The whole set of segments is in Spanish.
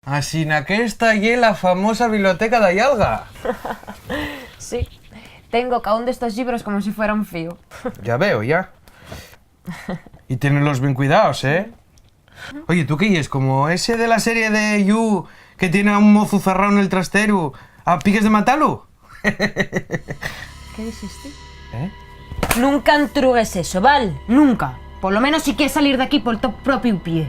Así que está allí la famosa biblioteca de Ayalga. Sí, tengo cada uno de estos libros como si fuera un fío. Ya veo, ya. Y tienenlos bien cuidados, ¿eh? Oye, ¿tú qué es? ¿Como ese de la serie de You que tiene a un mozo cerrado en el trastero a piques de matarlo? ¿Qué dijiste? ¿Eh? Nunca entrugues eso, ¿vale? Nunca. Por lo menos si quieres salir de aquí por tu propio pie.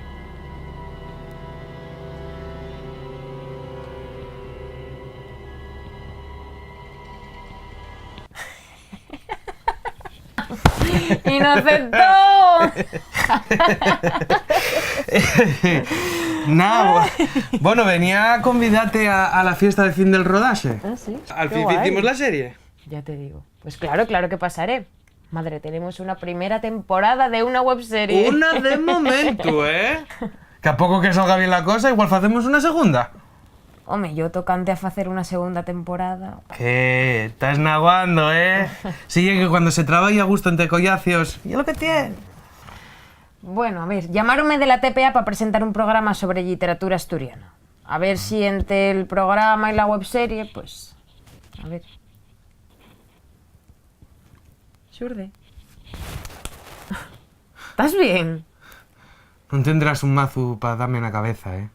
¡Inocentó! Nada, bueno, venía a convidarte a la fiesta de fin del rodaje. Ah, sí. Al Qué fin guay. hicimos la serie. Ya te digo. Pues claro que pasaré. Madre, tenemos una primera temporada de una webserie. Una de momento, ¿eh? Que a poco que salga bien la cosa, igual hacemos una segunda. Home, yo tocante a hacer una segunda temporada. ¿Qué? Estás naguando, ¿eh? Sigue que cuando se trabaja a gusto entre collacios. ¿Y lo que tiene? Bueno, a ver, llamaronme de la TPA para presentar un programa sobre literatura asturiana. A ver si entre el programa y la webserie, pues... A ver... Xurde. ¿Estás bien? No tendrás un mazo para darme en la cabeza, ¿eh?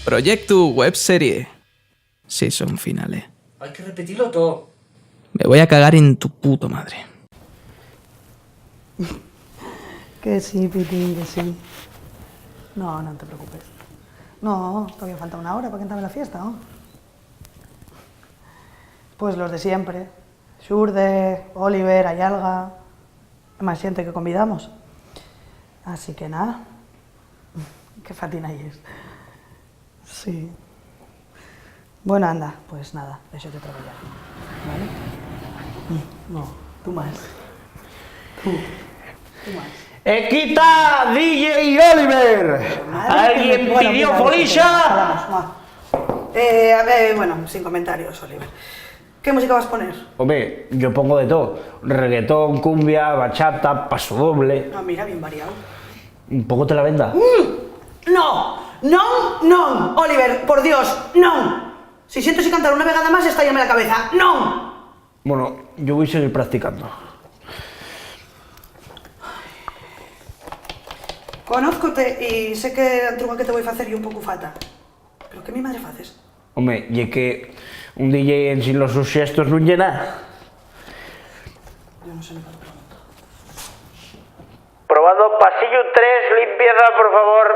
Proyecto webserie. Season finale. Hay que repetirlo todo. Me voy a cagar en tu puta madre. Que sí, Pitín, que sí. No, no te preocupes. No, todavía falta una hora para que acabe la fiesta, ¿no? Pues los de siempre. Xurde, Oliver, Ayalga... Más gente que convidamos. Así que nada. Qué fatina es. Sí. Bueno, anda, pues nada, déjate trabajar. ¿Vale? No, tú más. Tú más. ¡Equita, DJ y Oliver! ¿Alguien Bueno, pidió mira, folisha? vamos, a ver, bueno, sin comentarios, Oliver. ¿Qué música vas a poner? Hombre, yo pongo de todo. Reggaetón, cumbia, bachata, paso doble. Ah, mira, bien variado. ¿Un poco te la venda? ¡No! ¡No! ¡No! Oliver, por Dios, no. Si siento si cantar una vegada más, estállame la cabeza. ¡No! Bueno, yo voy a seguir practicando. Conózcote y sé que la truca que te voy a hacer yo un poco fata. Pero ¿qué mi madre faces? Hombre, y es que un DJ en sin los sus gestos no llena. Yo no sé ni para qué pregunto. Probando pasillo 3, limpieza, por favor.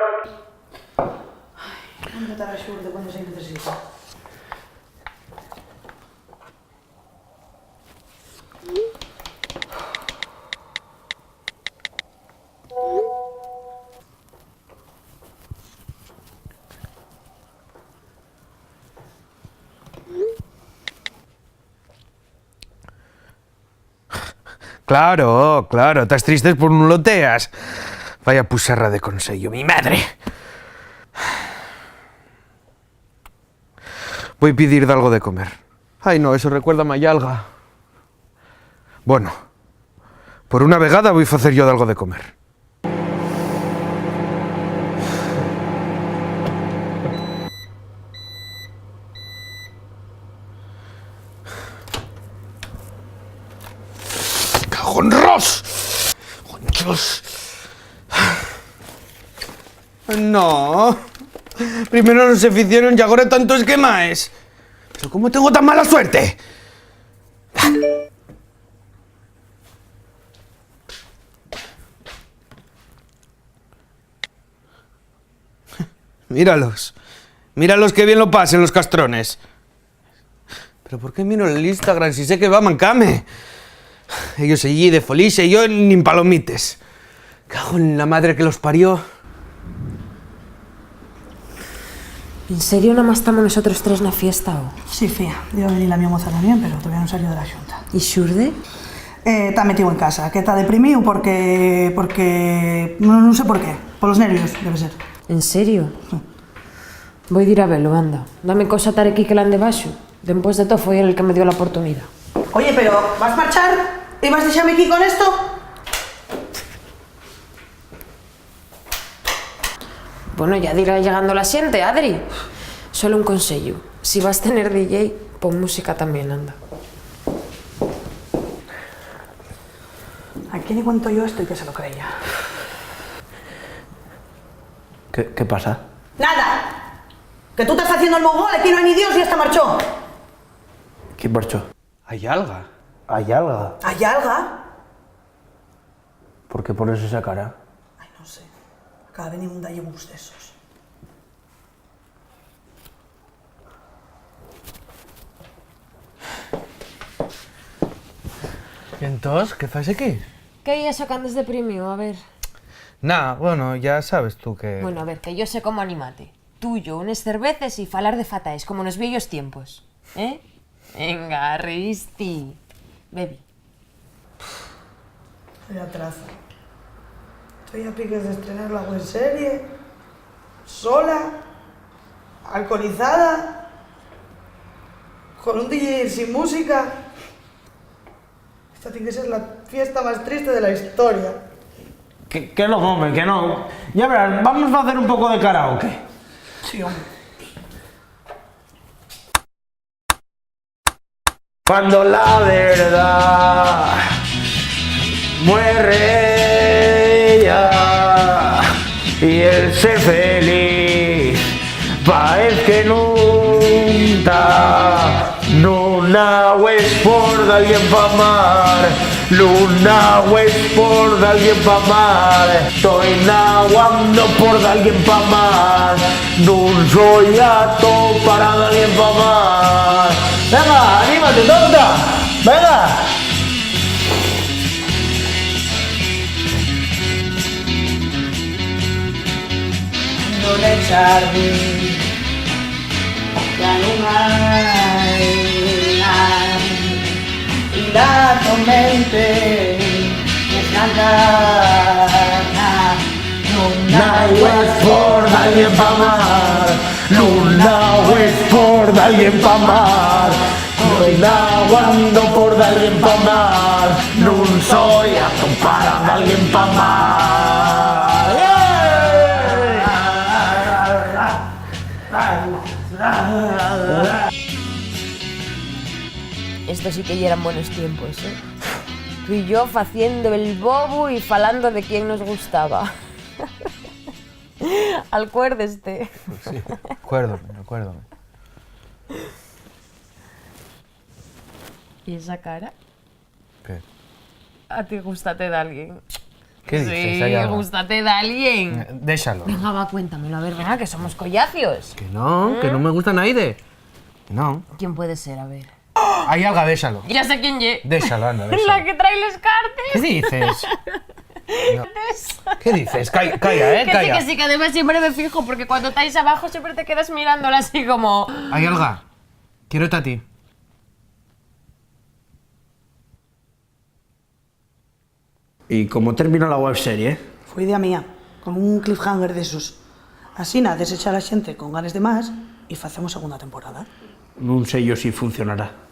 ¿Dónde estará el Xurde cuando se necesita? Claro, claro, estás triste por no loteas. Vaya pusarra de consejo, mi madre. Voy a pedir de algo de comer. Ay, no, eso recuerda a Mayalga. Bueno, por una vegada voy a hacer yo de algo de comer. ¡Cajonros! ¡Conchos! No. Primero no se hicieron y ahora tanto esquemas. ¿Pero cómo tengo tan mala suerte? Míralos. Míralos que bien lo pasen los castrones. ¿Pero por qué miro el Instagram si sé que va a mancame? Ellos allí de folixe y yo ni en palomites. Cago en la madre que los parió. En serio, nada más estamos nosotros tres na fiesta, o? Sí, fía, iba a venir la mi moza también, pero todavía no salió de la xunta. E Xurde? Está metido en casa, que está deprimido porque... no sé por qué, por los nervios, debe ser. En serio? Voy a ir a verlo, anda. Dame cosa estar aquí que la ande baixo. Después de todo foi él el que me dio la oportunidad. Oye, pero ¿vas a marchar? ¿Y vas a dejarme aquí con esto? Bueno, ya dirá llegando la xente, Adri. Solo un consello. Si vas a tener DJ, pon música también, anda. ¿A quién le cuento yo esto y que se lo creía? ¿Qué pasa? ¡Nada! Que tú estás haciendo el mogol, aquí no hay ni Dios y hasta marchó. ¿Quién marchó? Hay alga. ¿Hay algo? ¿Hay alga? ¿Por qué pones esa cara? Ay, no sé. Acaba de venir un dallebus de esos. ¿Y entonces qué fas aquí? ¿Qué ya sacandes deprimido? A ver. Nah, bueno, ya sabes tú que... Bueno, a ver, que yo sé cómo animate. Tú, yo, unes cerveces y falar de fatais, como nos viejos tiempos. ¿Eh? Venga, Risti. Bebi. Estoy atrás. Estoy a piques de estrenar la web serie. Sola. Alcoholizada. Con un DJ sin música. Esta tiene que ser la fiesta más triste de la historia. Que no, hombre, que no. Ya verás, vamos a hacer un poco de karaoke. Sí, hombre. Cuando la verdad muere ella y el ser feliz parece que nunca Luna es por alguien pa' amar, Luna es por alguien pa' amar, estoy naguando por alguien pa' amar, no soy ato para alguien pa' amar. Venga, anímate, tonta, venga. No le echarme, ya no hay, y la tormente es nada. Luna es por alguien pa' amar, Luna es por alguien pa' amar, estoy naguando por alguien pa' amar, no soy apto para alguien pa' amar. Estos sí que ya eran buenos tiempos, ¿eh? Tú y yo haciendo el bobo y falando de quién nos gustaba. Acuérdeste. Sí, acuérdame. ¿Y esa cara? ¿Qué? ¿A ti gustate de alguien? ¿Qué dices? Sí, Hay algo. gustate de alguien. Déjalo. Venga, va, cuéntamelo, a ver, venga, que somos collacios. Que no me gusta nadie. No. ¿Quién puede ser? A ver. Hay algo, déjalo. Ya sé quién ye. Déjalo, anda, déjalo. La que trae los cartes. ¿Qué dices? No. ¿Qué dices? Calla, calla, calla. Que sí, que además siempre me fijo, porque cuando estáis abajo siempre te quedas mirándola así como... Hay algo. Quiero a ti. ¿Y cómo terminó la webserie? Fue idea mía, con un cliffhanger de esos. Así nada, desecha a la xente con ganas de más y facemos segunda temporada. Non sei yo si funcionará.